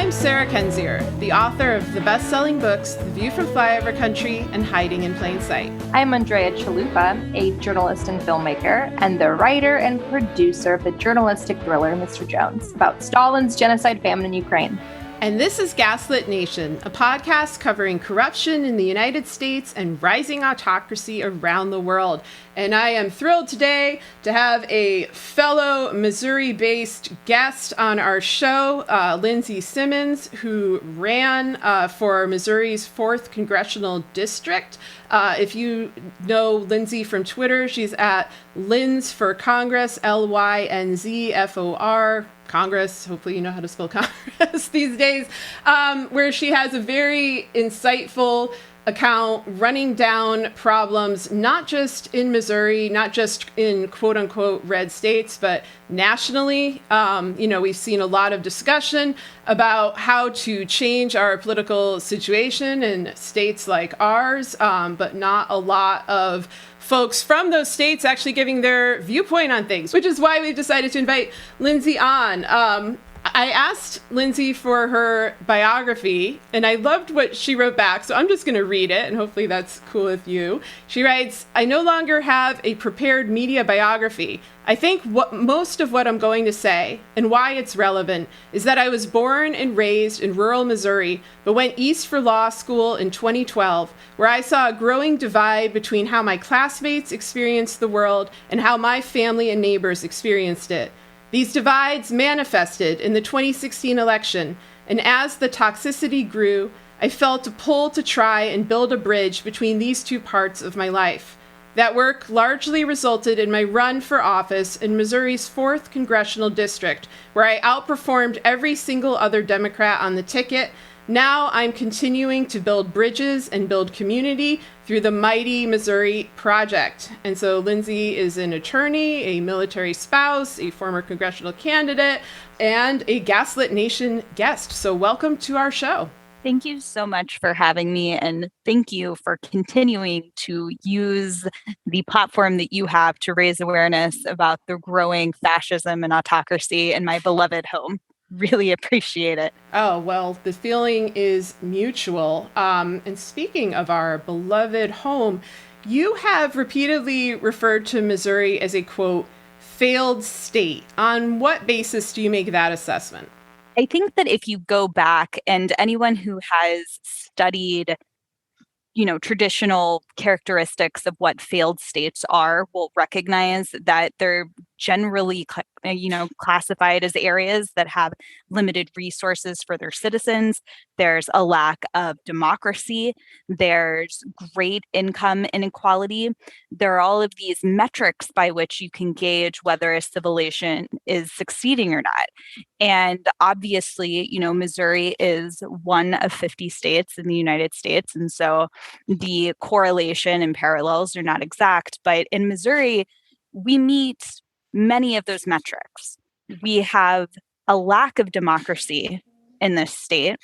I'm Sarah Kenzier, the author of the best-selling books The View from Flyover Country and Hiding in Plain Sight. I'm Andrea Chalupa, a journalist and filmmaker, and the writer and producer of the journalistic thriller Mr. Jones, about Stalin's genocide famine in Ukraine. And this is Gaslit Nation, a podcast covering corruption in the United States and rising autocracy around the world. And I am thrilled today to have a fellow Missouri-based guest on our show, Lindsey Simmons, who ran for Missouri's 4th Congressional District. If you know Lindsey from Twitter, she's at Linz for Congress, LYNZFOR. Congress, hopefully you know how to spell Congress these days, where she has a very insightful account running down problems, not just in Missouri, not just in quote unquote red states, but nationally. We've seen a lot of discussion about how to change our political situation in states like ours, but not a lot of folks from those states actually giving their viewpoint on things, which is why we've decided to invite Lindsey on. I asked Lindsey for her biography, and I loved what she wrote back, so I'm just going to read it, and hopefully that's cool with you. She writes, "I no longer have a prepared media biography. I think most of what I'm going to say, and why it's relevant, is that I was born and raised in rural Missouri, but went east for law school in 2012, where I saw a growing divide between how my classmates experienced the world and how my family and neighbors experienced it. These divides manifested in the 2016 election, and as the toxicity grew, I felt a pull to try and build a bridge between these two parts of my life. That work largely resulted in my run for office in Missouri's 4th Congressional District, where I outperformed every single other Democrat on the ticket. Now I'm continuing to build bridges and build community through the Mighty Missouri Project." And so Lindsey is an attorney, a military spouse, a former congressional candidate, and a Gaslit Nation guest. So welcome to our show. Thank you so much for having me, and thank you for continuing to use the platform that you have to raise awareness about the growing fascism and autocracy in my beloved home. Really appreciate it. Oh, well, the feeling is mutual. And speaking of our beloved home, you have repeatedly referred to Missouri as a, quote, failed state. On what basis do you make that assessment? I think that if you go back, and anyone who has studied traditional characteristics of what failed states are will recognize that they're generally, classified as areas that have limited resources for their citizens. There's a lack of democracy. There's great income inequality. There are all of these metrics by which you can gauge whether a civilization is succeeding or not. And obviously, Missouri is one of 50 states in the United States. And so the correlation and parallels are not exact. But in Missouri, we meet many of those metrics. We have a lack of democracy in this state,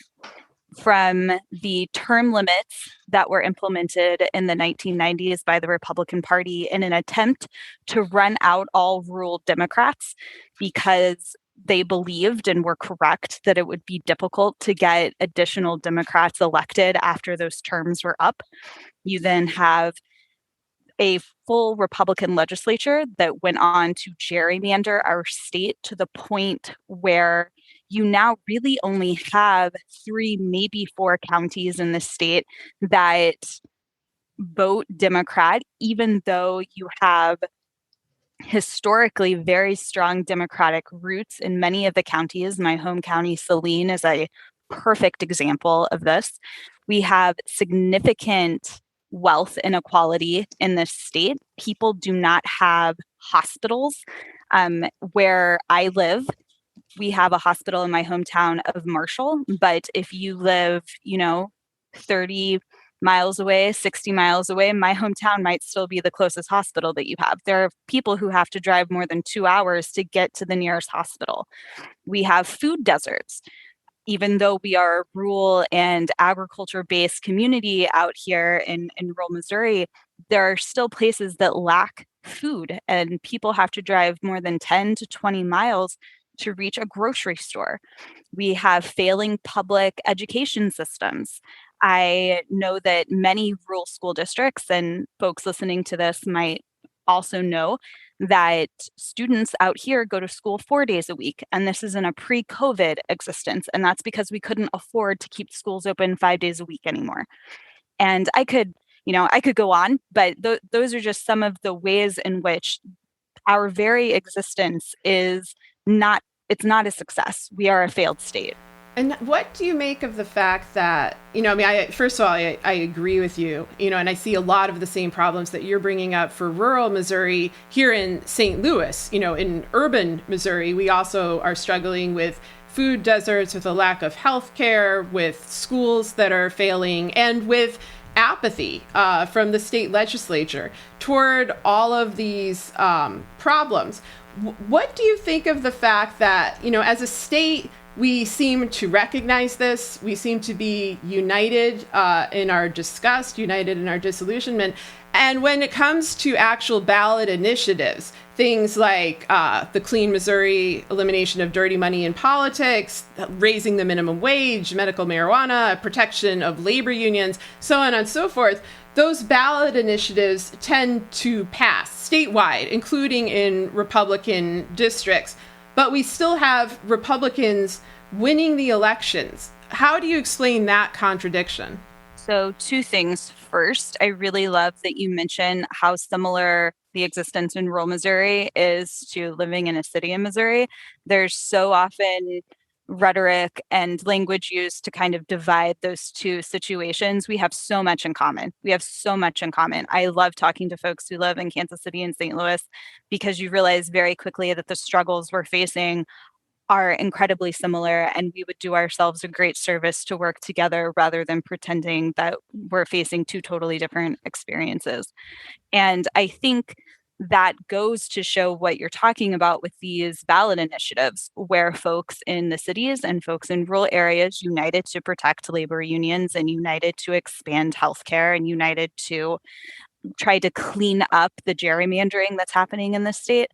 from the term limits that were implemented in the 1990s by the Republican Party in an attempt to run out all rural Democrats, because they believed and were correct that it would be difficult to get additional Democrats elected after those terms were up. You then have a full Republican legislature that went on to gerrymander our state to the point where you now really only have 3, maybe 4 counties in the state that vote Democrat, even though you have historically very strong Democratic roots in many of the counties. My home county, Saline, is a perfect example of this. We have significant wealth inequality in this state. People do not have hospitals. Where I live, we have a hospital in my hometown of Marshall, but if you live, 30 miles away, 60 miles away, my hometown might still be the closest hospital that you have. There are people who have to drive more than 2 hours to get to the nearest hospital. We have food deserts. Even though we are a rural and agriculture-based community out here in rural Missouri, there are still places that lack food, and people have to drive more than 10 to 20 miles to reach a grocery store. We have failing public education systems. I know that many rural school districts, and folks listening to this might also know that students out here go to school 4 days a week. And this is in a pre-COVID existence. And that's because we couldn't afford to keep schools open 5 days a week anymore. And I could go on, but those are just some of the ways in which our very existence it's not a success. We are a failed state. And what do you make of the fact that, first of all, I agree with you, and I see a lot of the same problems that you're bringing up for rural Missouri here in St. Louis. In urban Missouri, we also are struggling with food deserts, with a lack of health care, with schools that are failing, and with apathy from the state legislature toward all of these problems. What do you think of the fact that, as a state, we seem to recognize this. We seem to be united in our disgust, united in our disillusionment. And when it comes to actual ballot initiatives, things like the Clean Missouri, elimination of dirty money in politics, raising the minimum wage, medical marijuana, protection of labor unions, so on and so forth, those ballot initiatives tend to pass statewide, including in Republican districts. But we still have Republicans winning the elections. How do you explain that contradiction? So, two things. First, I really love that you mention how similar the existence in rural Missouri is to living in a city in Missouri. There's so often rhetoric and language used to kind of divide those two situations. We have so much in common. I love talking to folks who live in Kansas City and St. Louis because you realize very quickly that the struggles we're facing are incredibly similar, and we would do ourselves a great service to work together rather than pretending that we're facing two totally different experiences. And I think that goes to show what you're talking about with these ballot initiatives, where folks in the cities and folks in rural areas united to protect labor unions and united to expand healthcare and united to try to clean up the gerrymandering that's happening in the state.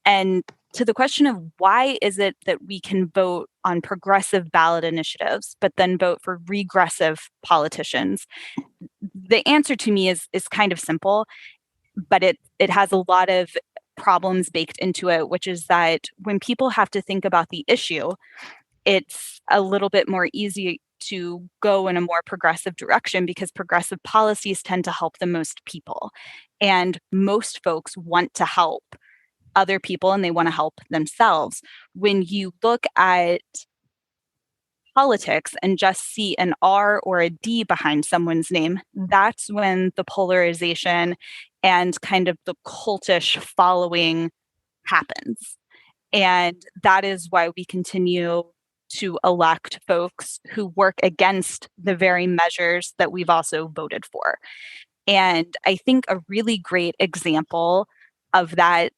And to the question of why is it that we can vote on progressive ballot initiatives, but then vote for regressive politicians, the answer to me is kind of simple, but it has a lot of problems baked into it, which is that when people have to think about the issue, it's a little bit more easy to go in a more progressive direction because progressive policies tend to help the most people. And most folks want to help other people and they want to help themselves. When you look at politics and just see an R or a D behind someone's name, that's when the polarization and kind of the cultish following happens. And that is why we continue to elect folks who work against the very measures that we've also voted for. And I think a really great example of that,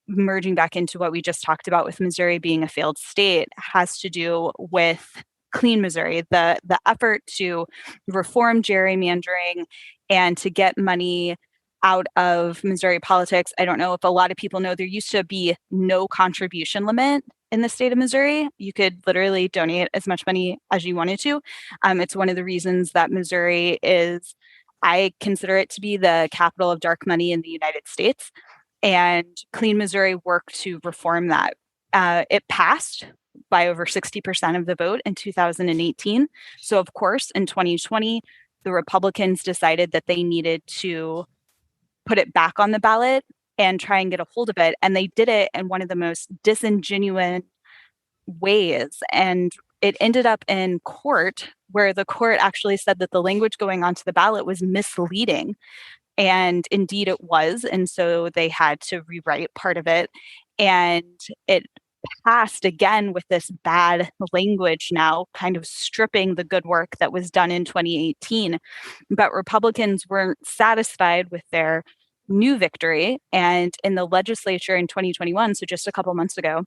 merging back into what we just talked about with Missouri being a failed state, has to do with Clean Missouri, the effort to reform gerrymandering and to get money out of Missouri politics. I don't know if a lot of people know there used to be no contribution limit in the state of Missouri. You could literally donate as much money as you wanted to. It's one of the reasons that Missouri is, I consider it to be the capital of dark money in the United States. And Clean Missouri worked to reform that. It passed by over 60% of the vote in 2018. So, of course, in 2020, the Republicans decided that they needed to put it back on the ballot and try and get a hold of it. And they did it in one of the most disingenuous ways. And it ended up in court, where the court actually said that the language going onto the ballot was misleading. And indeed it was. And so they had to rewrite part of it. And it passed again with this bad language now, kind of stripping the good work that was done in 2018. But Republicans weren't satisfied with their new victory. And in the legislature in 2021, so just a couple months ago,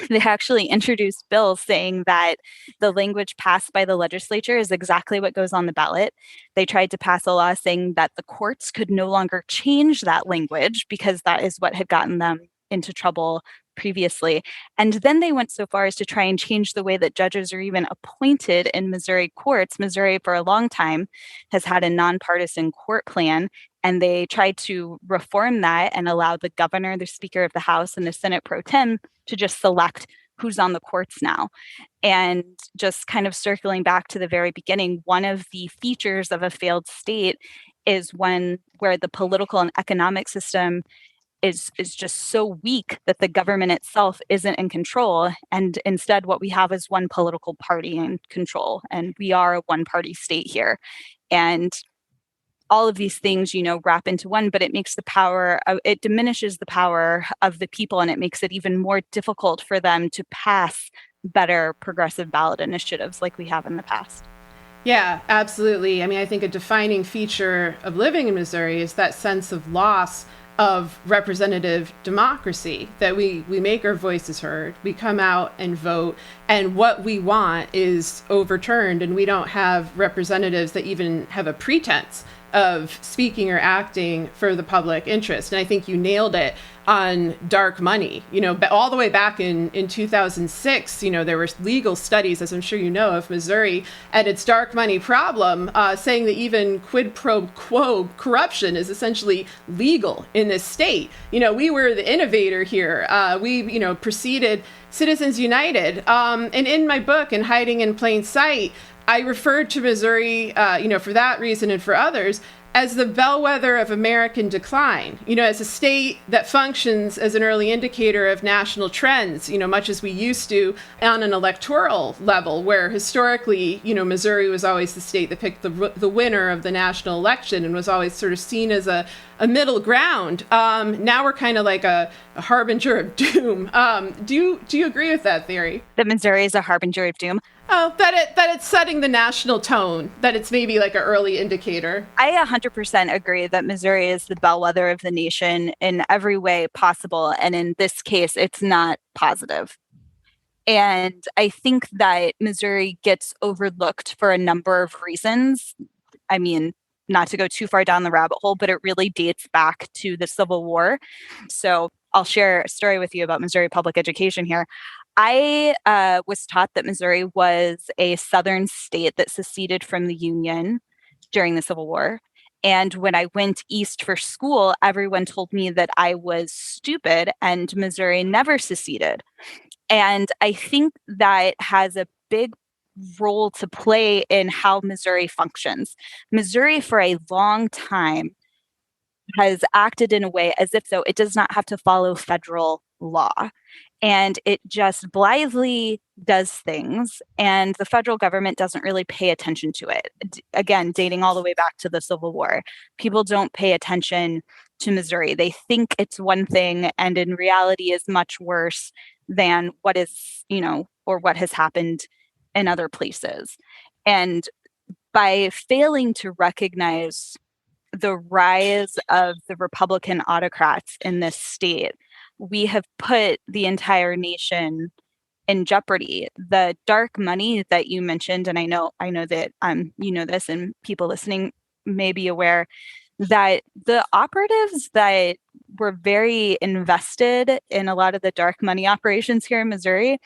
they actually introduced bills saying that the language passed by the legislature is exactly what goes on the ballot. They tried to pass a law saying that the courts could no longer change that language because that is what had gotten them into trouble previously. And then they went so far as to try and change the way that judges are even appointed in Missouri courts. Missouri, for a long time, has had a nonpartisan court plan, and they tried to reform that and allow the governor, the Speaker of the House, and the Senate pro tem to just select who's on the courts now. And just kind of circling back to the very beginning, one of the features of a failed state is one where the political and economic system is just so weak that the government itself isn't in control. And instead, what we have is one political party in control. And we are a one-party state here. And all of these things, wrap into one, but it makes it diminishes the power of the people, and it makes it even more difficult for them to pass better progressive ballot initiatives like we have in the past. Yeah, absolutely. I mean, I think a defining feature of living in Missouri is that sense of loss of representative democracy, that we make our voices heard, we come out and vote, and what we want is overturned, and we don't have representatives that even have a pretense of speaking or acting for the public interest. And I think you nailed it on dark money. All the way back in 2006, there were legal studies, as I'm sure you know, of Missouri and its dark money problem, saying that even quid pro quo corruption is essentially legal in this state. We were the innovator here. We preceded Citizens United. And in my book, In Hiding in Plain Sight, I referred to Missouri, for that reason and for others, as the bellwether of American decline, as a state that functions as an early indicator of national trends, much as we used to on an electoral level, where historically, Missouri was always the state that picked the winner of the national election and was always sort of seen as a middle ground. Now we're kind of like a harbinger of doom. Do you agree with that theory? That Missouri is a harbinger of doom? Oh, that it's setting the national tone, that it's maybe like an early indicator. I 100% agree that Missouri is the bellwether of the nation in every way possible. And in this case, it's not positive. And I think that Missouri gets overlooked for a number of reasons. I mean, not to go too far down the rabbit hole, but it really dates back to the Civil War. So I'll share a story with you about Missouri public education here. I was taught that Missouri was a southern state that seceded from the Union during the Civil War. And when I went east for school, everyone told me that I was stupid and Missouri never seceded. And I think that has a big role to play in how Missouri functions. Missouri, for a long time, has acted in a way as if though it does not have to follow federal law. And it just blithely does things, and the federal government doesn't really pay attention to it. Again, dating all the way back to the Civil War, people don't pay attention to Missouri. They think it's one thing, and in reality is much worse than what is, or what has happened in other places. And by failing to recognize the rise of the Republican autocrats in this state, we have put the entire nation in jeopardy. The dark money that you mentioned, and I know that you know this, and people listening may be aware that the operatives that were very invested in a lot of the dark money operations here in Missouri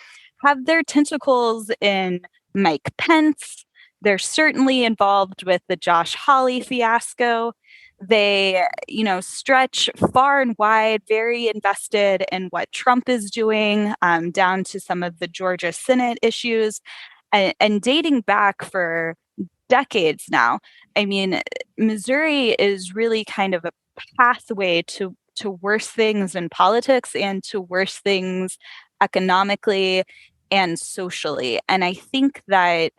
have their tentacles in Mike Pence. They're certainly involved with the Josh Hawley fiasco. They, stretch far and wide, very invested in what Trump is doing, down to some of the Georgia Senate issues, and dating back for decades now. I mean, Missouri is really kind of a pathway to worse things in politics and to worse things economically and socially. And I think that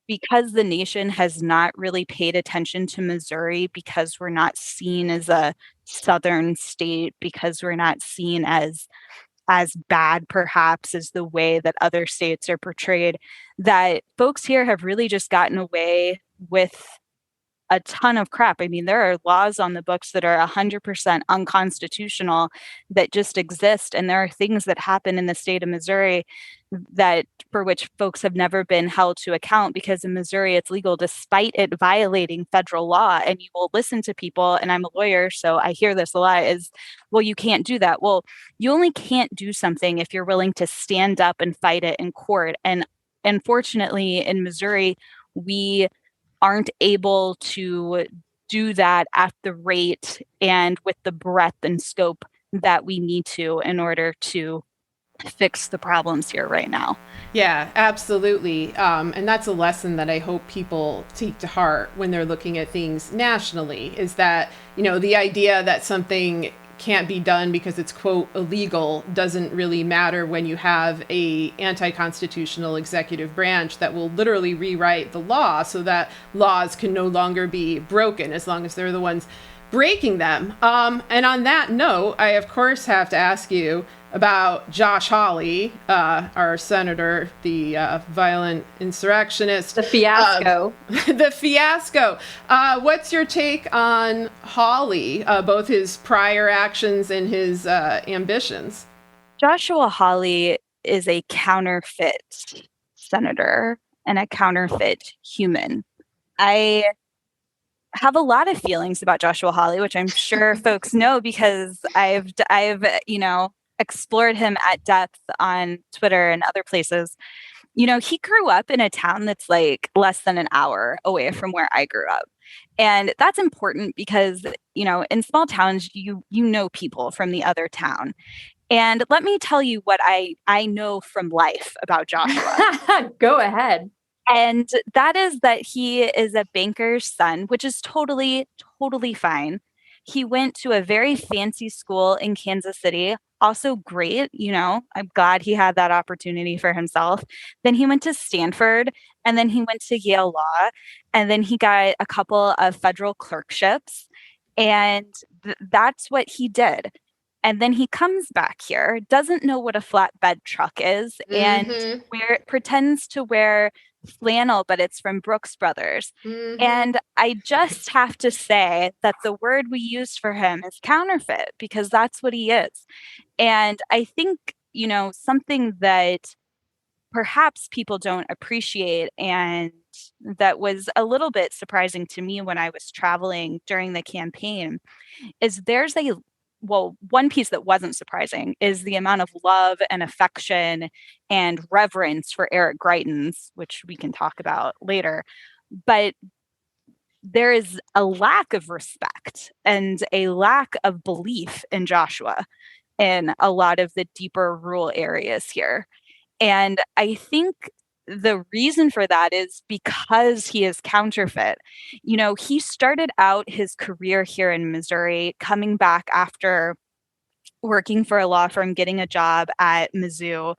because the nation has not really paid attention to Missouri, because we're not seen as a southern state, because we're not seen as bad perhaps as the way that other states are portrayed, that folks here have really just gotten away with a ton of crap. I mean, there are laws on the books that are 100% unconstitutional that just exist. And there are things that happen in the state of Missouri that for which folks have never been held to account, because in Missouri it's legal despite it violating federal law. And you will listen to people, and I'm a lawyer, so I hear this a lot, is, well, you can't do that. Well, you only can't do something if you're willing to stand up and fight it in court. And unfortunately, in Missouri, we aren't able to do that at the rate and with the breadth and scope that we need to in order to fix the problems here right now. Yeah, absolutely. And that's a lesson that I hope people take to heart when they're looking at things nationally, is that, the idea that something can't be done because it's, quote, illegal doesn't really matter when you have a anti-constitutional executive branch that will literally rewrite the law so that laws can no longer be broken as long as they're the ones breaking them. And on that note, I, of course, have to ask you about Josh Hawley, our senator, the violent insurrectionist. The fiasco. The fiasco. What's your take on Hawley, both his prior actions and his ambitions? Joshua Hawley is a counterfeit senator and a counterfeit human. I have a lot of feelings about Joshua Hawley, which I'm sure folks know because I've explored him at depth on Twitter and other places. He grew up in a town that's like less than an hour away from where I grew up. And that's important because, in small towns, you know people from the other town. And let me tell you what I know from life about Joshua. Go ahead. And that is that he is a banker's son, which is totally, totally fine. He went to a very fancy school in Kansas City. Also great, I'm glad he had that opportunity for himself. Then he went to Stanford, and then he went to Yale Law, and then he got a couple of federal clerkships, and that's what he did. And then he comes back here, doesn't know what a flatbed truck is, and pretends to wear flannel, but it's from Brooks Brothers. And I just have to say that the word we used for him is counterfeit, because that's what he is. And I think, something that perhaps people don't appreciate, and that was a little bit surprising to me when I was traveling during the campaign, is one piece that wasn't surprising is the amount of love and affection and reverence for Eric Greitens, which we can talk about later. But there is a lack of respect and a lack of belief in Joshua in a lot of the deeper rural areas here. And I think the reason for that is because he is counterfeit. He started out his career here in Missouri, coming back after working for a law firm, getting a job at Mizzou.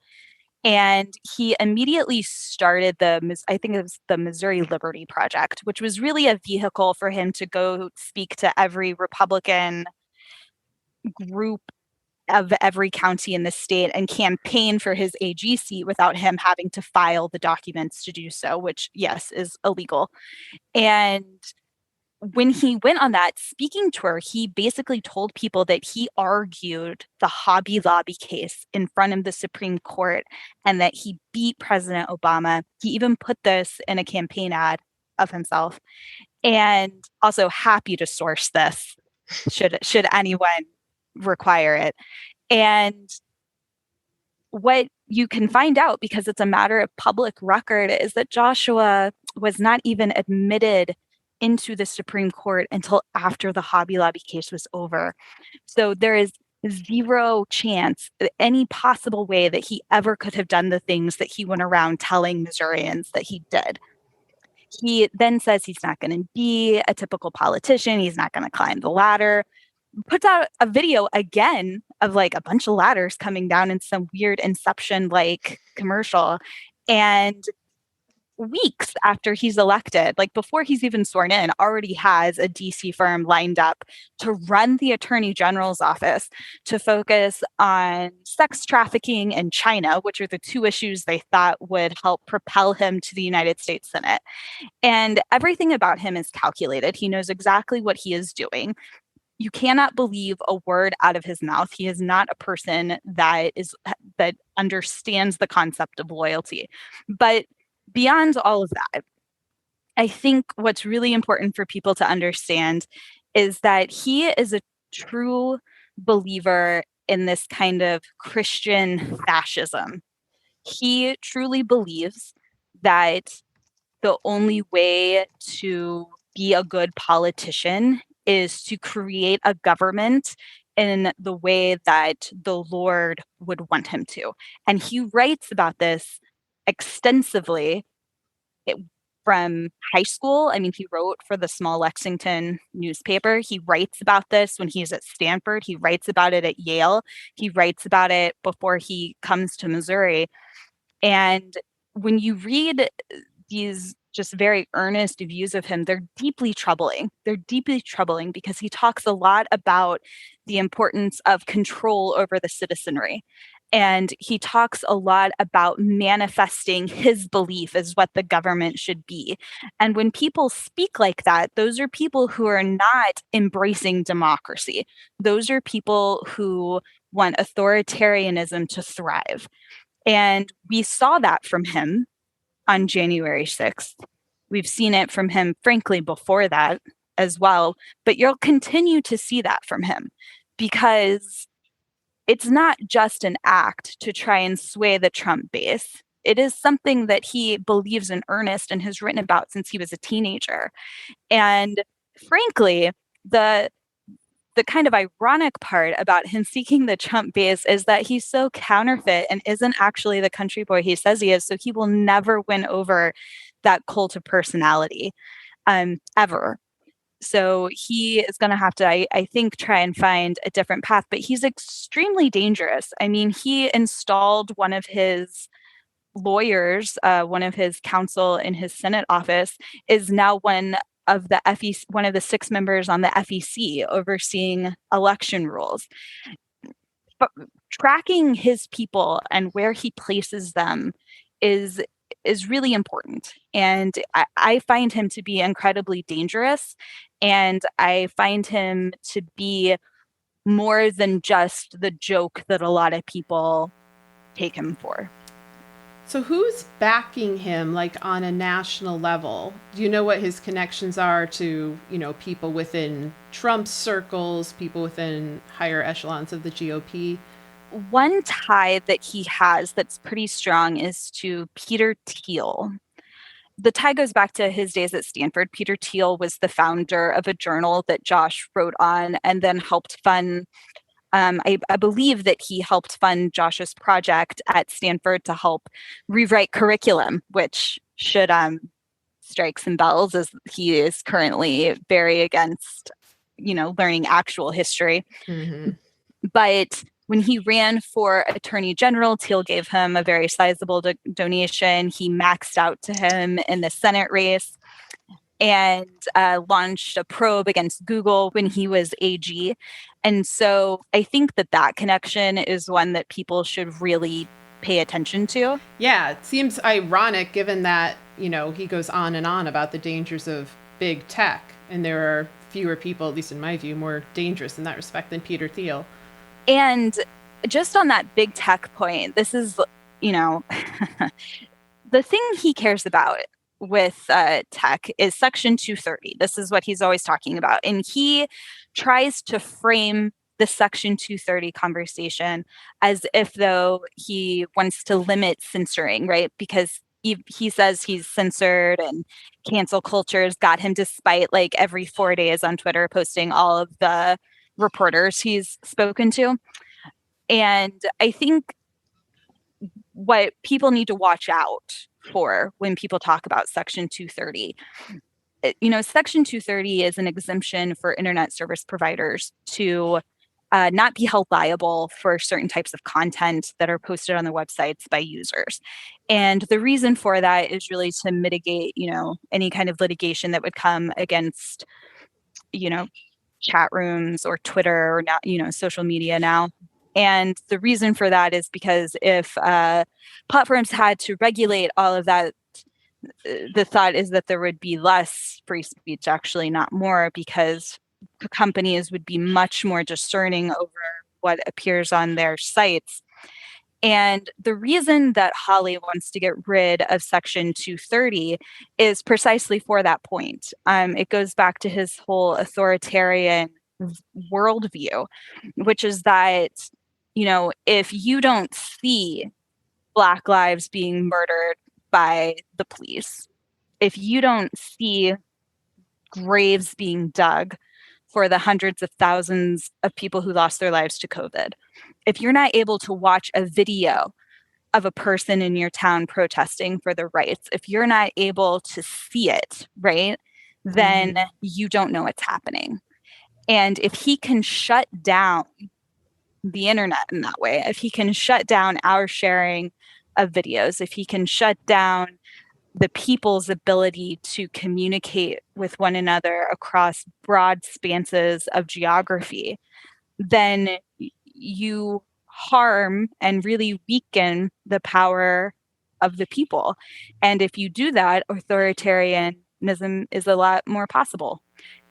And he immediately started I think it was the Missouri Liberty Project, which was really a vehicle for him to go speak to every Republican group of every county in the state and campaign for his AG seat without him having to file the documents to do so, which, yes, is illegal. And when he went on that speaking tour, he basically told people that he argued the Hobby Lobby case in front of the Supreme Court and that he beat President Obama. He even put this in a campaign ad of himself. And also happy to source this should anyone require it. And what you can find out, because it's a matter of public record, is that Joshua was not even admitted into the Supreme Court until after the Hobby Lobby case was over. So there is zero chance, any possible way that he ever could have done the things that he went around telling Missourians that he did. He then says he's not going to be a typical politician. He's not going to climb the ladder. Puts out a video again of like a bunch of ladders coming down in some weird Inception-like commercial. And weeks after he's elected, like before he's even sworn in, already has a DC firm lined up to run the attorney general's office to focus on sex trafficking and China, which are the two issues they thought would help propel him to the United States Senate. And everything about him is calculated. He knows exactly what he is doing. You cannot believe a word out of his mouth. He is not a person that understands the concept of loyalty. But beyond all of that, I think what's really important for people to understand is that he is a true believer in this kind of Christian fascism. He truly believes that the only way to be a good politician is to create a government in the way that the Lord would want him to. And he writes about this extensively from high school. I mean, he wrote for the small Lexington newspaper. He writes about this when he's at Stanford. He writes about it at Yale. He writes about it before he comes to Missouri. And when you read these just very earnest views of him, they're deeply troubling. They're deeply troubling because he talks a lot about the importance of control over the citizenry. And he talks a lot about manifesting his belief as what the government should be. And when people speak like that, those are people who are not embracing democracy. Those are people who want authoritarianism to thrive. And we saw that from him on January 6th. We've seen it from him, frankly, before that as well. But you'll continue to see that from him because it's not just an act to try and sway the Trump base. It is something that he believes in earnest and has written about since he was a teenager. And frankly, the kind of ironic part about him seeking the Trump base is that he's so counterfeit and isn't actually the country boy he says he is. So he will never win over that cult of personality, ever. So he is going to have to, I think, try and find a different path. But he's extremely dangerous. I mean, he installed one of his lawyers, one of his counsel in his Senate office, is now one of the FEC, one of the 6 members on the FEC overseeing election rules. But tracking his people and where he places them is really important. And I find him to be incredibly dangerous. And I find him to be more than just the joke that a lot of people take him for. So who's backing him, like on a national level? Do you know what his connections are to, people within Trump's circles, people within higher echelons of the GOP? One tie that he has that's pretty strong is to Peter Thiel. The tie goes back to his days at Stanford. Peter Thiel was the founder of a journal that Josh wrote on and then helped fund. I believe that he helped fund Josh's project at Stanford to help rewrite curriculum, which should strike some bells, as he is currently very against, learning actual history. Mm-hmm. But when he ran for attorney general, Thiel gave him a very sizable donation. He maxed out to him in the Senate race and launched a probe against Google when he was AG. And so I think that connection is one that people should really pay attention to. Yeah, it seems ironic given that, he goes on and on about the dangers of big tech. And there are fewer people, at least in my view, more dangerous in that respect than Peter Thiel. And just on that big tech point, this is, the thing he cares about with tech is Section 230. This is what he's always talking about. And he tries to frame the Section 230 conversation as if though he wants to limit censoring, right? Because he says he's censored and cancel culture has got him, despite like every 4 days on Twitter posting all of the reporters he's spoken to. And I think what people need to watch out for when people talk about Section 230, Section 230 is an exemption for internet service providers to not be held liable for certain types of content that are posted on their websites by users. And the reason for that is really to mitigate, any kind of litigation that would come against, chat rooms or Twitter or now, social media now. And the reason for that is because if platforms had to regulate all of that, the thought is that there would be less free speech, actually, not more, because companies would be much more discerning over what appears on their sites. And the reason that Hawley wants to get rid of Section 230 is precisely for that point. It goes back to his whole authoritarian worldview, which is that, if you don't see Black lives being murdered by the police, if you don't see graves being dug for the hundreds of thousands of people who lost their lives to COVID, if you're not able to watch a video of a person in your town protesting for their rights, if you're not able to see it, right, then you don't know what's happening. And if he can shut down the internet in that way, if he can shut down our sharing of videos, if he can shut down the people's ability to communicate with one another across broad spanses of geography, then you harm and really weaken the power of the people. And if you do that, authoritarianism is a lot more possible.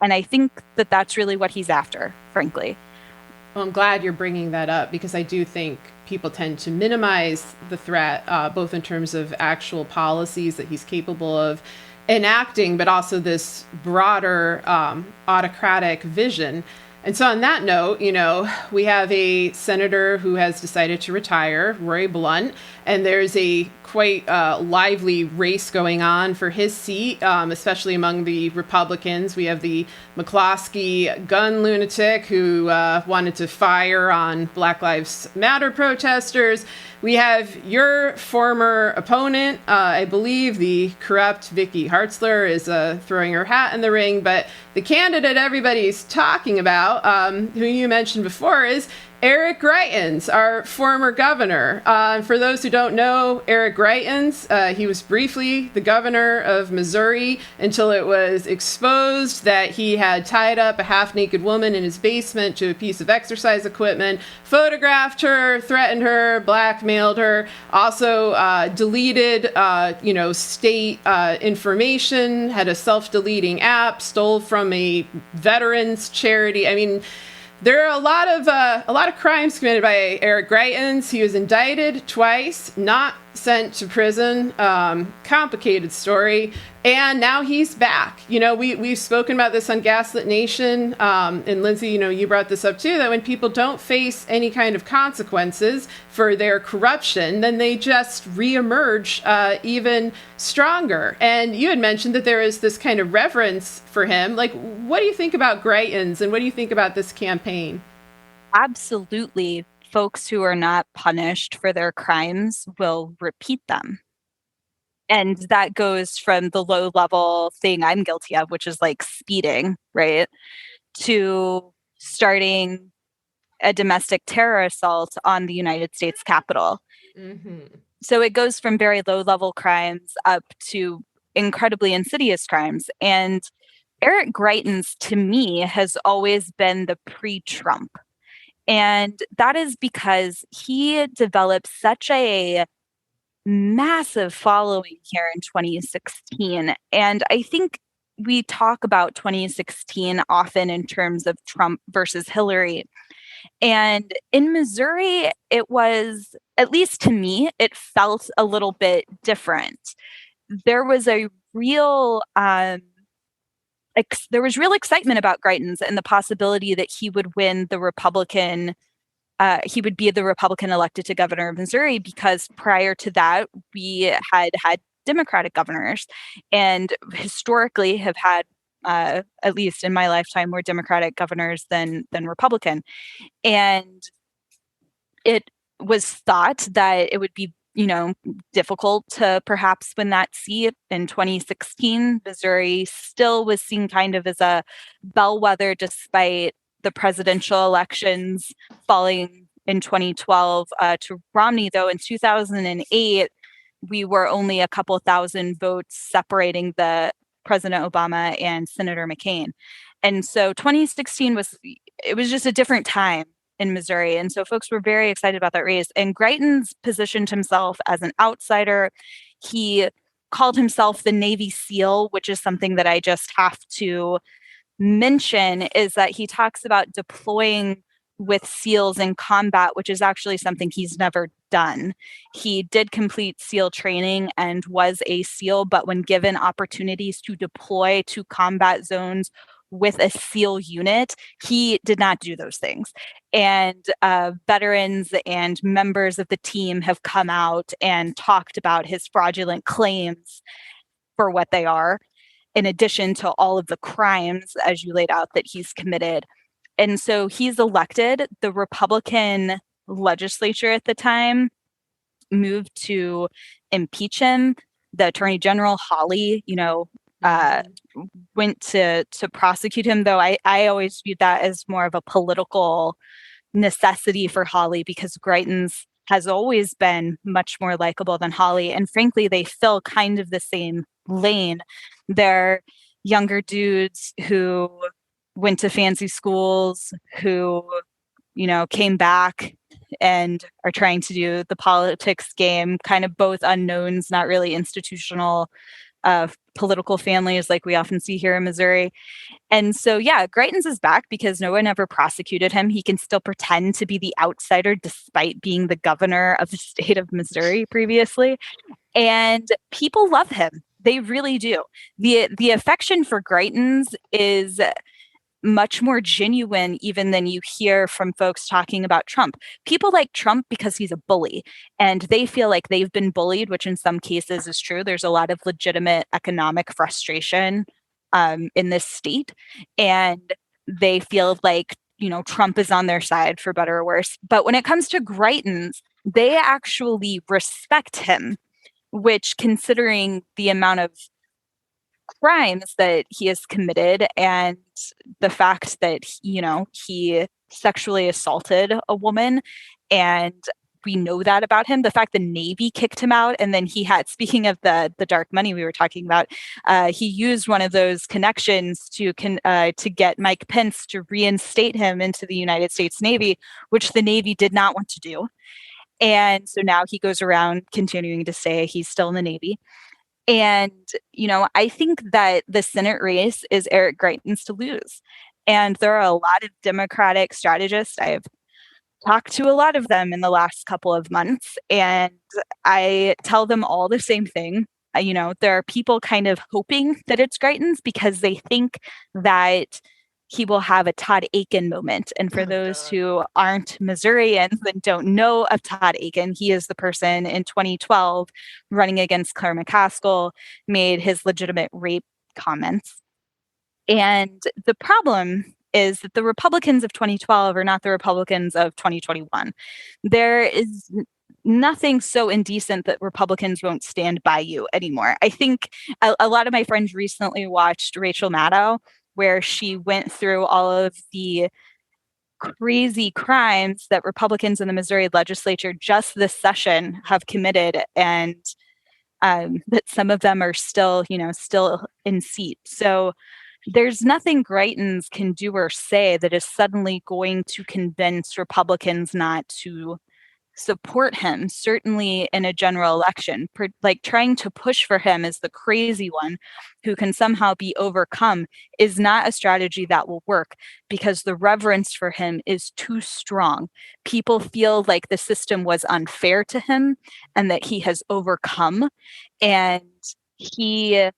And I think that that's really what he's after, frankly. Well, I'm glad you're bringing that up, because I do think people tend to minimize the threat, both in terms of actual policies that he's capable of enacting, but also this broader autocratic vision. And so on that note, we have a senator who has decided to retire, Roy Blunt, and there's a quite lively race going on for his seat, especially among the Republicans. We have the McCloskey gun lunatic who wanted to fire on Black Lives Matter protesters. We have your former opponent, I believe the corrupt Vicky Hartzler is throwing her hat in the ring, but the candidate everybody's talking about, who you mentioned before, is Eric Greitens, our former governor. For those who don't know Eric Greitens, he was briefly the governor of Missouri until it was exposed that he had tied up a half-naked woman in his basement to a piece of exercise equipment, photographed her, threatened her, blackmailed her, also deleted, state information, had a self-deleting app, stole from a veterans charity. I mean, there are a lot of crimes committed by Eric Greitens. He was indicted twice, not sent to prison. Complicated story. And now he's back. We've spoken about this on Gaslit Nation. And Lindsey, you brought this up too, that when people don't face any kind of consequences for their corruption, then they just reemerge even stronger. And you had mentioned that there is this kind of reverence for him. Like, what do you think about Greitens, and what do you think about this campaign? Absolutely. Folks who are not punished for their crimes will repeat them. And that goes from the low level thing I'm guilty of, which is like speeding, right, to starting a domestic terror assault on the United States Capitol. So it goes from very low level crimes up to incredibly insidious crimes. And Eric Greitens, to me, has always been the pre-Trump. And that is because he developed such a massive following here in 2016. And I think we talk about 2016 often in terms of Trump versus Hillary. And in Missouri, it was, at least to me, it felt a little bit different. There was a real there was real excitement about Greitens and the possibility that he would win the Republican. He would be the Republican elected to governor of Missouri, because prior to that, we had Democratic governors, and historically have had, at least in my lifetime, more Democratic governors than Republican. And it was thought that it would be, difficult to perhaps win that seat in 2016. Missouri still was seen kind of as a bellwether, despite the presidential elections, falling in 2012 to Romney, though in 2008, we were only a couple thousand votes separating the President Obama and Senator McCain. And so 2016 was just a different time in Missouri. And so folks were very excited about that race. And Greitens positioned himself as an outsider. He called himself the Navy SEAL, which is something that I just have to mention, is that he talks about deploying with SEALs in combat, which is actually something he's never done. He did complete SEAL training and was a SEAL, but when given opportunities to deploy to combat zones with a SEAL unit, he did not do those things. And veterans and members of the team have come out and talked about his fraudulent claims for what they are, in addition to all of the crimes, as you laid out, that he's committed. And so he's elected. The Republican legislature at the time moved to impeach him. The Attorney General, Hawley, went to prosecute him, though I always viewed that as more of a political necessity for Hawley, because Greitens has always been much more likable than Hawley. And frankly, they fill kind of the same lane. They're younger dudes who went to fancy schools, who, came back and are trying to do the politics game, kind of both unknowns, not really institutional political families like we often see here in Missouri. And so, yeah, Greitens is back because no one ever prosecuted him. He can still pretend to be the outsider despite being the governor of the state of Missouri previously. And people love him. They really do. The affection for Greitens is much more genuine even than you hear from folks talking about Trump. People like Trump because he's a bully, and they feel like they've been bullied, which in some cases is true. There's a lot of legitimate economic frustration in this state, and they feel like, Trump is on their side, for better or worse. But when it comes to Greitens, they actually respect him, which, considering the amount of crimes that he has committed and the fact that, he sexually assaulted a woman, and we know that about him, the fact the Navy kicked him out, and then he had, speaking of the dark money we were talking about, he used one of those connections to get Mike Pence to reinstate him into the United States Navy, which the Navy did not want to do. And so now he goes around continuing to say he's still in the Navy. And, I think that the Senate race is Eric Greitens to lose. And there are a lot of Democratic strategists. I've talked to a lot of them in the last couple of months, and I tell them all the same thing. There are people kind of hoping that it's Greitens because they think that he will have a Todd Akin moment. And for those who aren't Missourians and don't know of Todd Akin, he is the person in 2012 running against Claire McCaskill, made his legitimate rape comments. And the problem is that the Republicans of 2012 are not the Republicans of 2021. There is nothing so indecent that Republicans won't stand by you anymore. I think a lot of my friends recently watched Rachel Maddow, where she went through all of the crazy crimes that Republicans in the Missouri legislature just this session have committed, and that some of them are still in seat. So there's nothing Greitens can do or say that is suddenly going to convince Republicans not to support him, certainly in a general election. Like, trying to push for him as the crazy one who can somehow be overcome is not a strategy that will work, because the reverence for him is too strong. People feel like the system was unfair to him and that he has overcome, and he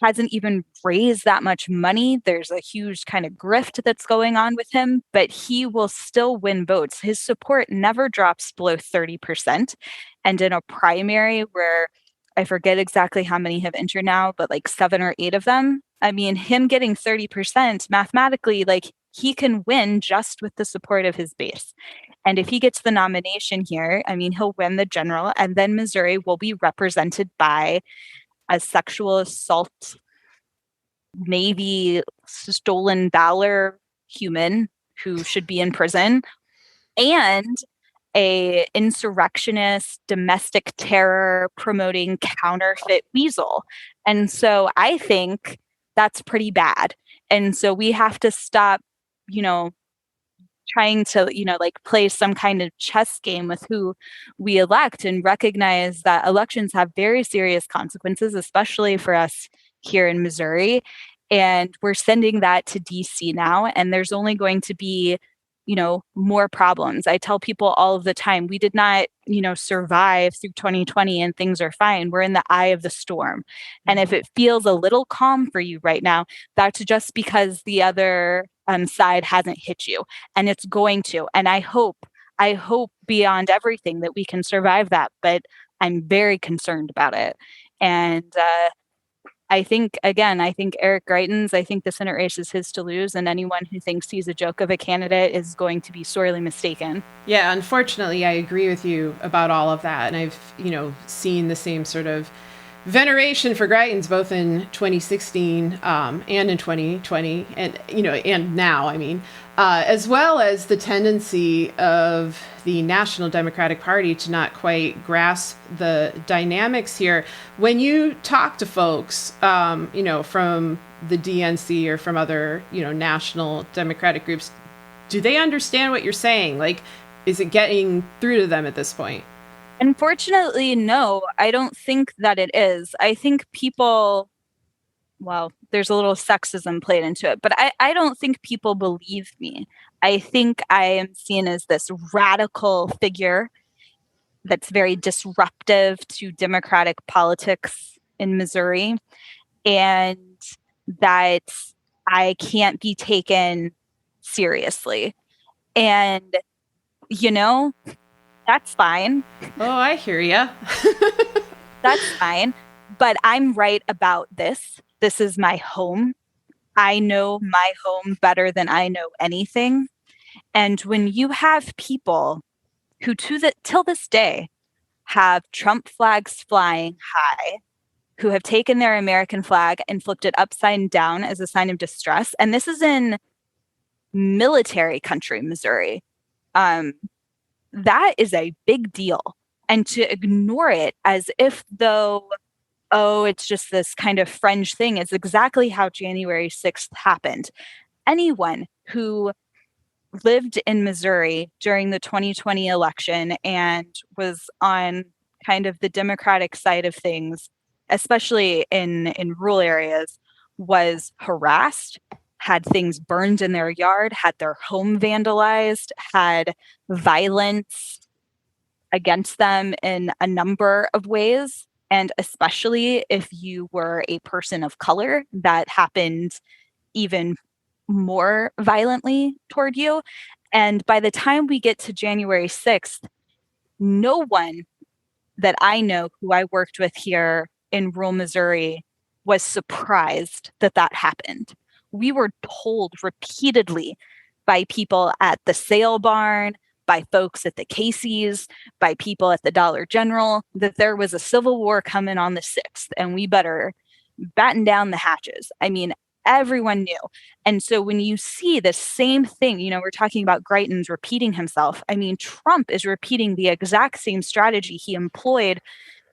hasn't even raised that much money. There's a huge kind of grift that's going on with him, but he will still win votes. His support never drops below 30%. And in a primary where I forget exactly how many have entered now, but like 7 or 8 of them, I mean, him getting 30% mathematically, like, he can win just with the support of his base. And if he gets the nomination here, I mean, he'll win the general, and then Missouri will be represented by a sexual assault, Navy stolen valor human who should be in prison, and a insurrectionist, domestic terror promoting counterfeit weasel. And so I think that's pretty bad. And so we have to stop, trying to, like play some kind of chess game with who we elect and recognize that elections have very serious consequences, especially for us here in Missouri. And we're sending that to DC now, and there's only going to be more problems. I tell people all of the time, we did not, survive through 2020 and things are fine. We're in the eye of the storm. And if it feels a little calm for you right now, that's just because the other side hasn't hit you, and it's going to. And I hope beyond everything that we can survive that, but I'm very concerned about it. And I think Eric Greitens, I think the Senate race is his to lose, and anyone who thinks he's a joke of a candidate is going to be sorely mistaken. Yeah, unfortunately, I agree with you about all of that. And I've, seen the same sort of veneration for Greitens both in 2016 and in 2020, and and now, as well as the tendency of the National Democratic Party to not quite grasp the dynamics here. When you talk to folks, from the DNC or from other, national Democratic groups, do they understand what you're saying? Like, is it getting through to them at this point? Unfortunately, no, I don't think that it is. I think people, well, there's a little sexism played into it, but I don't think people believe me. I think I am seen as this radical figure that's very disruptive to Democratic politics in Missouri, and that I can't be taken seriously. And, that's fine. Oh, I hear ya. That's fine. But I'm right about this. This is my home. I know my home better than I know anything. And when you have people who till this day have Trump flags flying high, who have taken their American flag and flipped it upside down as a sign of distress, and this is in military country, Missouri, that is a big deal. And to ignore it as if though, it's just this kind of fringe thing is exactly how January 6th happened. Anyone who lived in Missouri during the 2020 election and was on kind of the Democratic side of things, especially in rural areas, was harassed, had things burned in their yard, had their home vandalized, had violence against them in a number of ways. And especially if you were a person of color, that happened even more violently toward you. And by the time we get to January 6th, no one that I know who I worked with here in rural Missouri was surprised that that happened. We were told repeatedly by people at the sale barn, by folks at the Casey's, by people at the Dollar General, that there was a civil war coming on the 6th, and we better batten down the hatches. Everyone knew. And so when you see the same thing, we're talking about Greitens repeating himself. Trump is repeating the exact same strategy he employed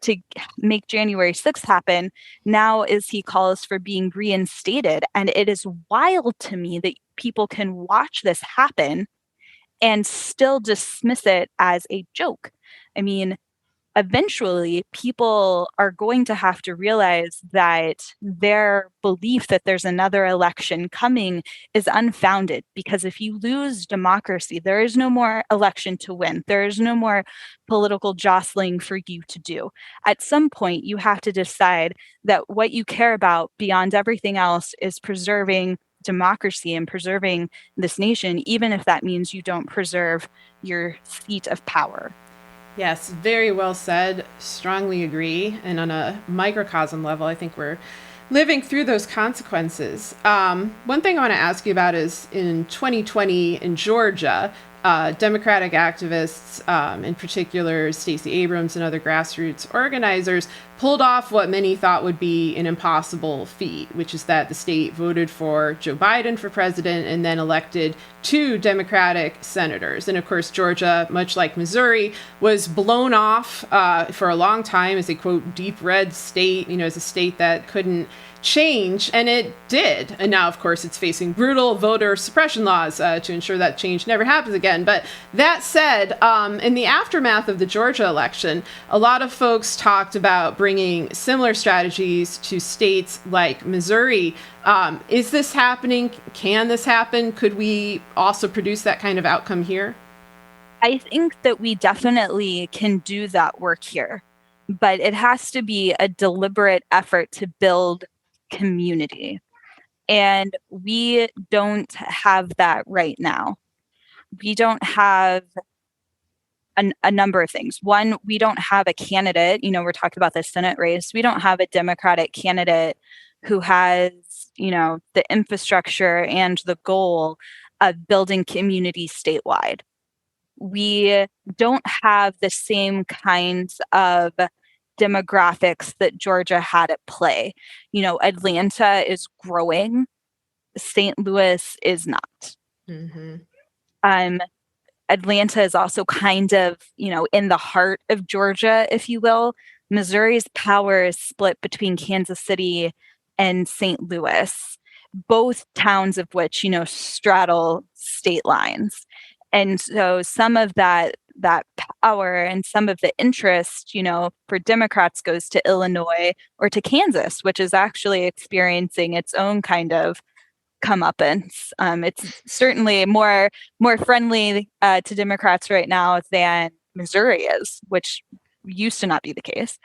to make January 6th happen now as he calls for being reinstated. And it is wild to me that people can watch this happen and still dismiss it as a joke. Eventually, people are going to have to realize that their belief that there's another election coming is unfounded, because if you lose democracy, there is no more election to win. There is no more political jostling for you to do. At some point, you have to decide that what you care about beyond everything else is preserving democracy and preserving this nation, even if that means you don't preserve your seat of power. Yes, very well said. Strongly agree. And on a microcosm level, I think we're living through those consequences. One thing I want to ask you about is in 2020 in Georgia, Democratic activists, in particular Stacey Abrams and other grassroots organizers, pulled off what many thought would be an impossible feat, which is that the state voted for Joe Biden for president and then elected 2 Democratic senators. And of course, Georgia, much like Missouri, was blown off for a long time as a, quote, deep red state, as a state that couldn't change, and it did. And now, of course, it's facing brutal voter suppression laws to ensure that change never happens again. But that said, in the aftermath of the Georgia election, a lot of folks talked about bringing similar strategies to states like Missouri. Is this happening? Can this happen? Could we also produce that kind of outcome here? I think that we definitely can do that work here, but it has to be a deliberate effort to build community. And we don't have that right now. We don't have a number of things. One, we don't have a candidate, we're talking about the Senate race. We don't have a Democratic candidate who has, the infrastructure and the goal of building community statewide. We don't have the same kinds of demographics that Georgia had at play. Atlanta is growing. St. Louis is not. Mm-hmm. Atlanta is also kind of, in the heart of Georgia, if you will. Missouri's power is split between Kansas City and St. Louis, both towns of which, straddle state lines. And so some of that power and some of the interest, for Democrats goes to Illinois or to Kansas, which is actually experiencing its own kind of comeuppance. It's certainly more friendly to Democrats right now than Missouri is, which used to not be the case.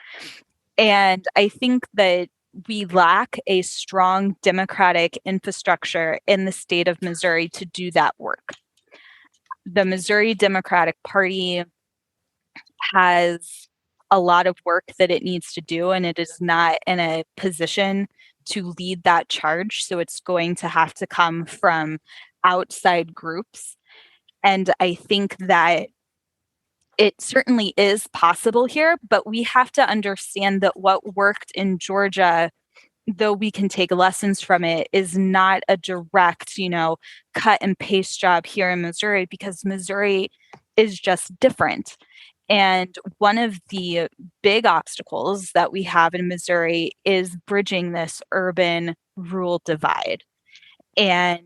And I think that we lack a strong Democratic infrastructure in the state of Missouri to do that work. The Missouri Democratic Party has a lot of work that it needs to do, and it is not in a position to lead that charge. So it's going to have to come from outside groups. And I think that it certainly is possible here, but we have to understand that what worked in Georgia, though we can take lessons from it, is not a direct, cut and paste job here in Missouri, because Missouri is just different. And one of the big obstacles that we have in Missouri is bridging this urban-rural divide and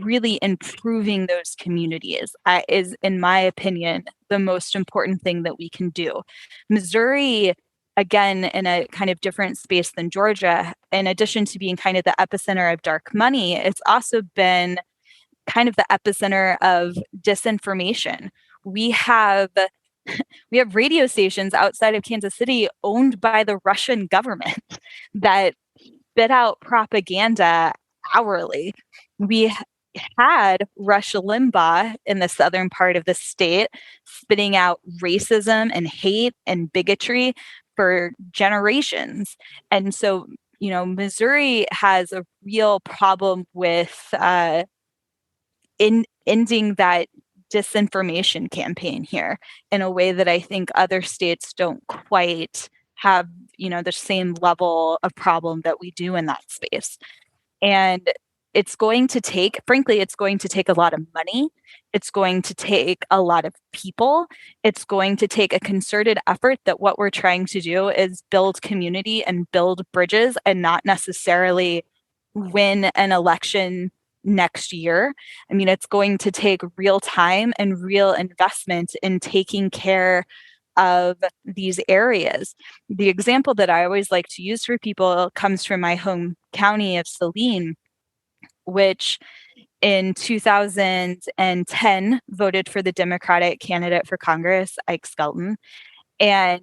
really improving those communities is, in my opinion, the most important thing that we can do. Missouri, again, in a kind of different space than Georgia, in addition to being kind of the epicenter of dark money, it's also been kind of the epicenter of disinformation. We have radio stations outside of Kansas City owned by the Russian government that spit out propaganda hourly. We had Rush Limbaugh in the southern part of the state spitting out racism and hate and bigotry for generations. And so, Missouri has a real problem with ending that disinformation campaign here in a way that I think other states don't quite have, the same level of problem that we do in that space. And it's going to take a lot of money. It's going to take a lot of people. It's going to take a concerted effort that what we're trying to do is build community and build bridges and not necessarily win an election next year. I mean, it's going to take real time and real investment in taking care of these areas. The example that I always like to use for people comes from my home county of Saline, which in 2010 voted for the Democratic candidate for Congress, Ike Skelton. And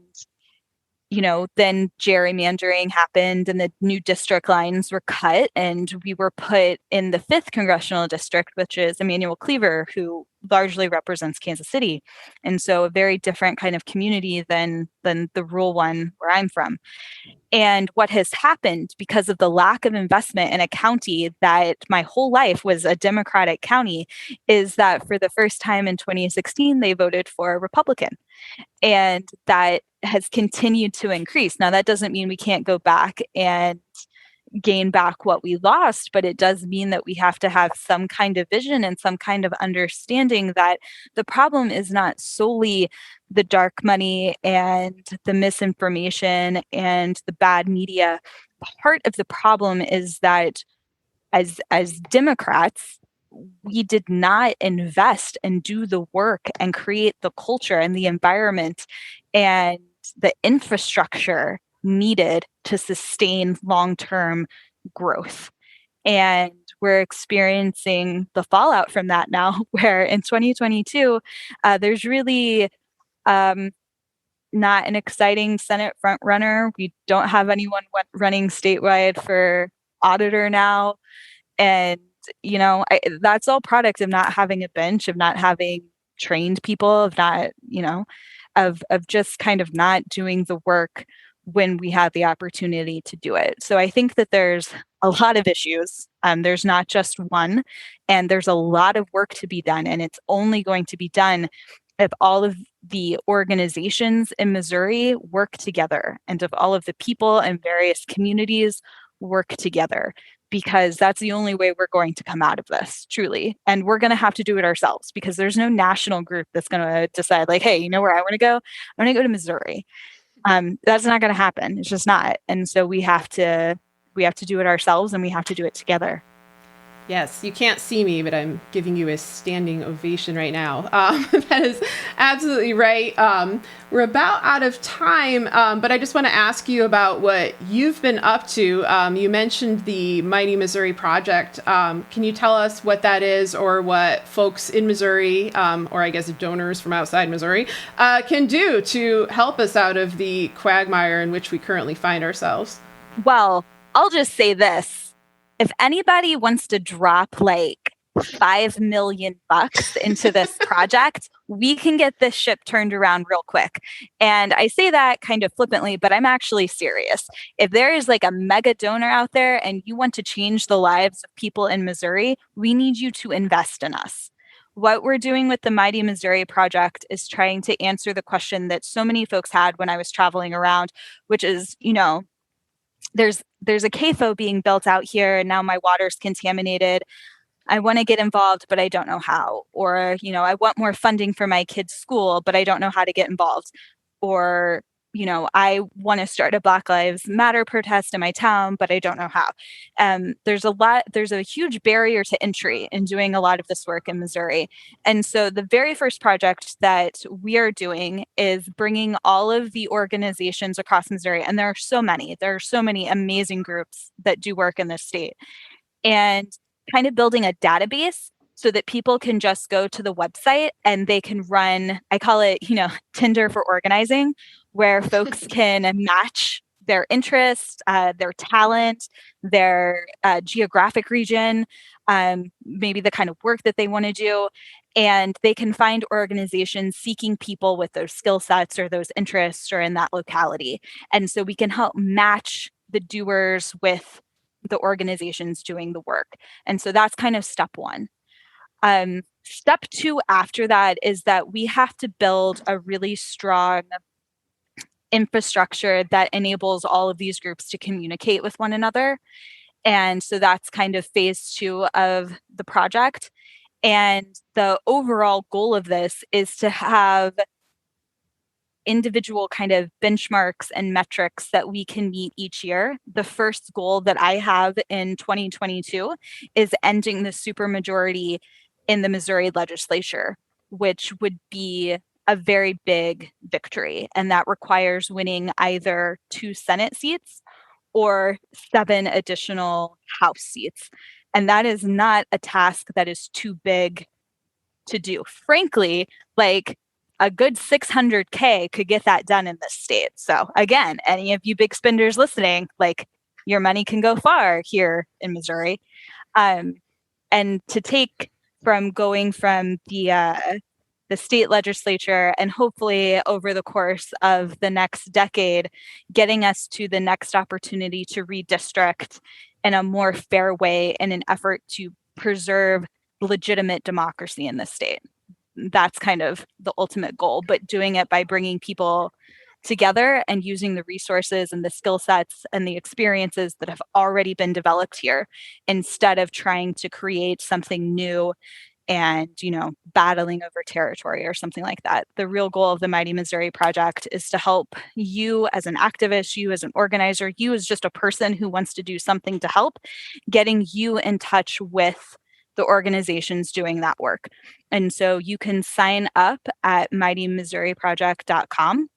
then gerrymandering happened and the new district lines were cut, and we were put in the 5th congressional district, which is Emanuel Cleaver, who largely represents Kansas City. And so a very different kind of community than the rural one where I'm from. And what has happened because of the lack of investment in a county that my whole life was a Democratic county is that for the first time in 2016, they voted for a Republican. And that has continued to increase. Now, that doesn't mean we can't go back and gain back what we lost, but it does mean that we have to have some kind of vision and some kind of understanding that the problem is not solely the dark money and the misinformation and the bad media. Part of the problem is that as Democrats, we did not invest and do the work and create the culture and the environment and the infrastructure needed to sustain long-term growth. And we're experiencing the fallout from that now, where in 2022, there's really not an exciting Senate front runner. We don't have anyone running statewide for auditor now. And, that's all product of not having a bench, of not having trained people, of not, of just kind of not doing the work when we have the opportunity to do it. So I think that there's a lot of issues. There's not just one, and there's a lot of work to be done. And it's only going to be done if all of the organizations in Missouri work together and if all of the people and various communities work together, because that's the only way we're going to come out of this, truly. And we're going to have to do it ourselves because there's no national group that's going to decide like, hey, you know where I want to go? I want to go to Missouri. That's not going to happen. It's just not. And so we have to do it ourselves, and we have to do it together. Yes, you can't see me, but I'm giving you a standing ovation right now. That is absolutely right. We're about out of time, but I just want to ask you about what you've been up to. You mentioned the Mighty Missouri Project. Can you tell us what that is, or what folks in Missouri, or I guess donors from outside Missouri, can do to help us out of the quagmire in which we currently find ourselves? Well, I'll just say this. If anybody wants to drop like $5 million into this project, we can get this ship turned around real quick. And I say that kind of flippantly, but I'm actually serious. If there is like a mega donor out there and you want to change the lives of people in Missouri, we need you to invest in us. What we're doing with the Mighty Missouri Project is trying to answer the question that so many folks had when I was traveling around, which is, there's a CAFO being built out here and now my water's contaminated. I want to get involved, but I don't know how. Or, I want more funding for my kid's school, but I don't know how to get involved. Or, I want to start a Black Lives Matter protest in my town, but I don't know how. There's a huge barrier to entry in doing a lot of this work in Missouri. And so the very first project that we are doing is bringing all of the organizations across Missouri. And there are so many amazing groups that do work in this state, and kind of building a database so that people can just go to the website and they can run, I call it, Tinder for organizing, where folks can match their interests, their talent, their geographic region, maybe the kind of work that they want to do. And they can find organizations seeking people with those skill sets or those interests or in that locality. And so we can help match the doers with the organizations doing the work. And so that's kind of step one. Step two after that is that we have to build a really strong infrastructure that enables all of these groups to communicate with one another. And so that's kind of phase two of the project. And the overall goal of this is to have individual kind of benchmarks and metrics that we can meet each year. The first goal that I have in 2022 is ending the supermajority in the Missouri legislature, which would be a very big victory. And that requires winning either 2 Senate seats or 7 additional House seats. And that is not a task that is too big to do. Frankly, like a good $600K could get that done in this state. So again, any of you big spenders listening, like your money can go far here in Missouri. And to take from going from the state legislature and hopefully over the course of the next decade, getting us to the next opportunity to redistrict in a more fair way in an effort to preserve legitimate democracy in this state. That's kind of the ultimate goal, but doing it by bringing people together and using the resources and the skill sets and the experiences that have already been developed here instead of trying to create something new and, battling over territory or something like that. The real goal of the Mighty Missouri Project is to help you as an activist, you as an organizer, you as just a person who wants to do something to help, getting you in touch with the organizations doing that work. And so you can sign up at mightymissouriproject.com.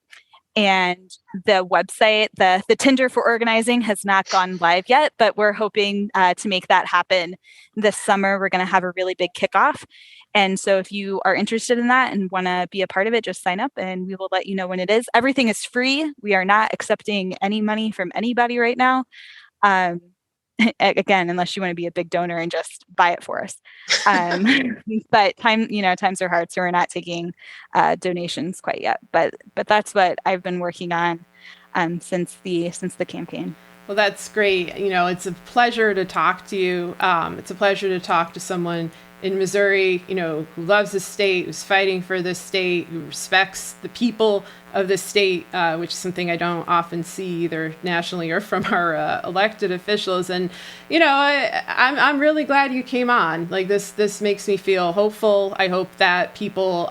And the website, the Tinder for organizing has not gone live yet, but we're hoping to make that happen this summer. We're going to have a really big kickoff. And so if you are interested in that and want to be a part of it, just sign up and we will let you know when it is. Everything is free. We are not accepting any money from anybody right now. Again, unless you want to be a big donor and just buy it for us. But times are hard, so we're not taking donations quite yet. But that's what I've been working on since the campaign. Well, that's great. It's a pleasure to talk to you. It's a pleasure to talk to someone in Missouri, who loves the state, who's fighting for this state, who respects the people of the state, which is something I don't often see either nationally or from our elected officials. And, I'm really glad you came on. Like this makes me feel hopeful. I hope that people,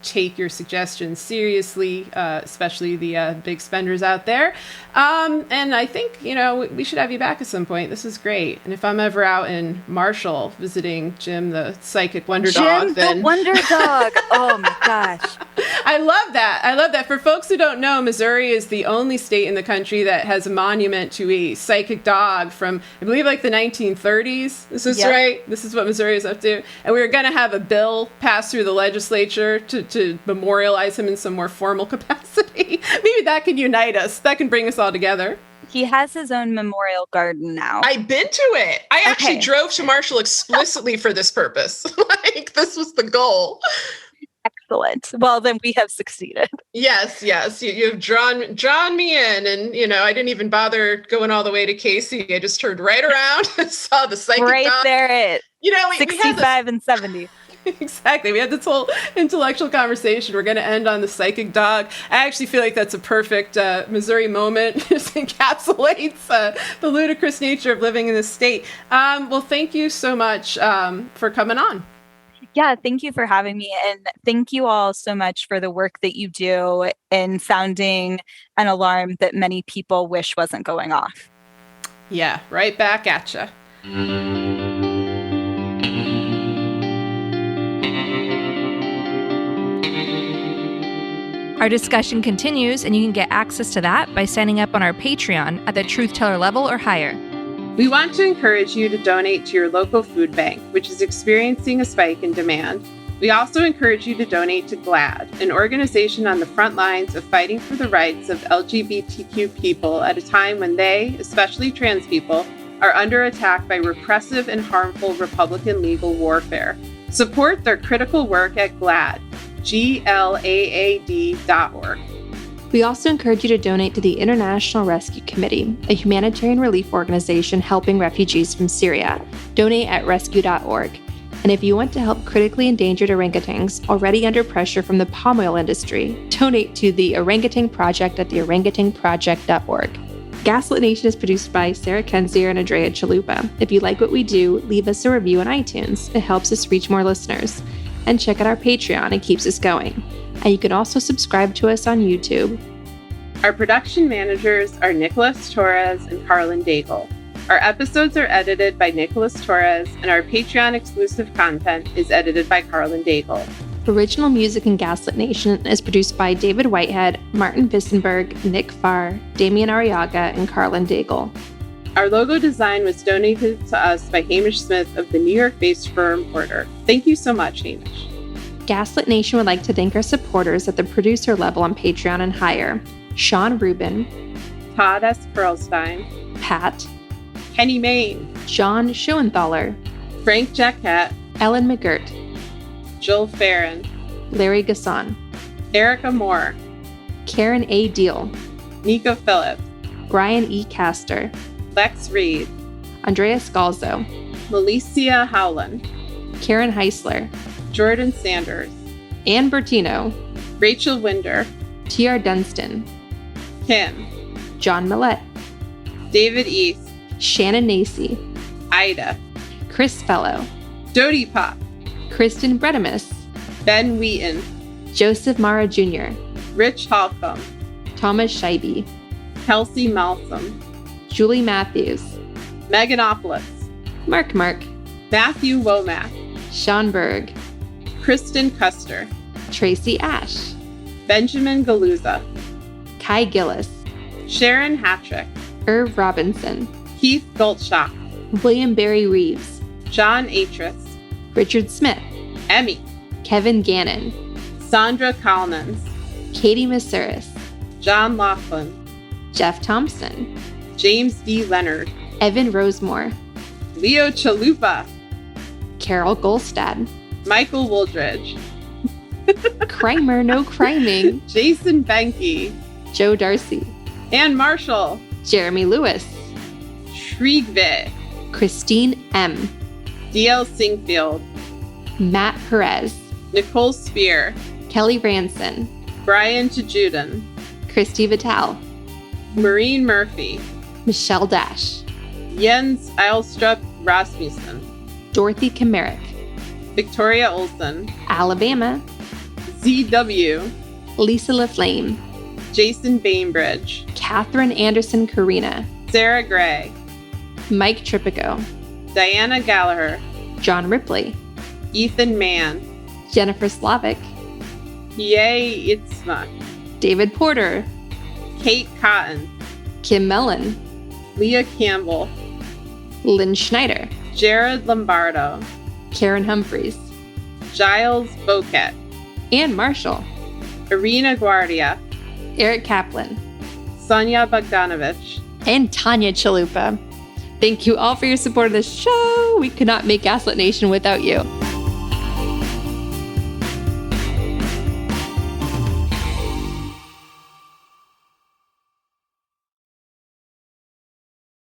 take your suggestions seriously, especially the big spenders out there. And I think, we should have you back at some point. This is great. And if I'm ever out in Marshall visiting Jim, the psychic wonder dog, the wonder dog. Oh my gosh. I love that. For folks who don't know, Missouri is the only state in the country that has a monument to a psychic dog from, I believe, like the 1930s. This is right. This is what Missouri is up to. And we were going to have a bill passed through the legislature to memorialize him in some more formal capacity. Maybe that can unite us. That can bring us all together. He has his own memorial garden now. I've been to it. I actually drove to Marshall explicitly for this purpose. This was the goal. Excellent. Well, then we have succeeded. Yes. You've drawn me in, and I didn't even bother going all the way to Casey. I just turned right around and saw the psychic dog. There at 65 we and 70. Exactly. We had this whole intellectual conversation. We're going to end on the psychic dog. I actually feel like that's a perfect Missouri moment. Just encapsulates the ludicrous nature of living in this state. Well, thank you so much for coming on. Yeah, thank you for having me. And thank you all so much for the work that you do in sounding an alarm that many people wish wasn't going off. Yeah, right back at you. Our discussion continues, and you can get access to that by signing up on our Patreon at the Truth Teller level or higher. We want to encourage you to donate to your local food bank, which is experiencing a spike in demand. We also encourage you to donate to GLAAD, an organization on the front lines of fighting for the rights of LGBTQ people at a time when they, especially trans people, are under attack by repressive and harmful Republican legal warfare. Support their critical work at GLAAD, GLAAD.org. We also encourage you to donate to the International Rescue Committee, a humanitarian relief organization helping refugees from Syria. Donate at rescue.org. And if you want to help critically endangered orangutans already under pressure from the palm oil industry, donate to the Orangutan Project at theorangutanproject.org. Gaslit Nation is produced by Sarah Kenzier and Andrea Chalupa. If you like what we do, leave us a review on iTunes. It helps us reach more listeners. And check out our Patreon. It keeps us going. And you can also subscribe to us on YouTube. Our production managers are Nicholas Torres and Carlin Daigle. Our episodes are edited by Nicholas Torres, and our Patreon exclusive content is edited by Carlin Daigle. Original music in Gaslit Nation is produced by David Whitehead, Martin Vissenberg, Nick Farr, Damian Arriaga, and Carlin Daigle. Our logo design was donated to us by Hamish Smith of the New York-based firm Porter. Thank you so much, Hamish. Gaslit Nation would like to thank our supporters at the producer level on Patreon and higher: Sean Rubin, Todd S. Perlstein, Pat, Kenny Main, John Schoenthaler, Frank Jacquette, Ellen McGirt, Jill Farron, Larry Gasson, Erica Moore, Karen A. Deal, Nico Phillips, Brian E. Castor, Lex Reed, Andrea Scalzo, Malicia Howland, Karen Heisler, Jordan Sanders, Ann Bertino, Rachel Winder, T.R. Dunstan, Kim, John Millett, David East, Shannon Nacy, Ida, Chris Fellow, Dodie Pop, Kristen Bredemus, Ben Wheaton, Joseph Mara Jr., Rich Holcomb, Thomas Scheibe, Kelsey Malsom, Julie Matthews, Meganopolis, Mark, Matthew Womack, Sean Berg, Kristen Custer, Tracy Ash, Benjamin Galuza, Kai Gillis, Sharon Hattrick, Irv Robinson, Keith Goldschach, William Barry Reeves, John Atris, Richard Smith, Emmy, Kevin Gannon, Sandra Collins, Katie Masuris, John Laughlin, Jeff Thompson, James D. Leonard, Evan Rosemore, Leo Chalupa, Carol Golstad, Michael Wooldridge, Crimer No Criming, Jason Benke, Joe Darcy, Ann Marshall, Jeremy Lewis, Shriegve, Christine M., D.L. Singfield, Matt Perez, Nicole Spear, Kelly Ranson, Brian Tajudin, Christy Vitale, Maureen Murphy, Michelle Dash, Jens Eilstrup Rasmussen, Dorothy Kamerick, Victoria Olson, Alabama, Z.W., Lisa LaFlame, Jason Bainbridge, Catherine Anderson Carina, Sarah Gray, Mike Tripico, Diana Gallagher, John Ripley, Ethan Mann, Jennifer Slavic, Yay Itzma, David Porter, Kate Cotton, Kim Mellon, Leah Campbell, Lynn Schneider, Jared Lombardo, Karen Humphreys, Giles Boquet, Ann Marshall, Irina Guardia, Eric Kaplan, Sonia Bogdanovich, and Tanya Chalupa. Thank you all for your support of the show. We could not make Gaslit Nation without you.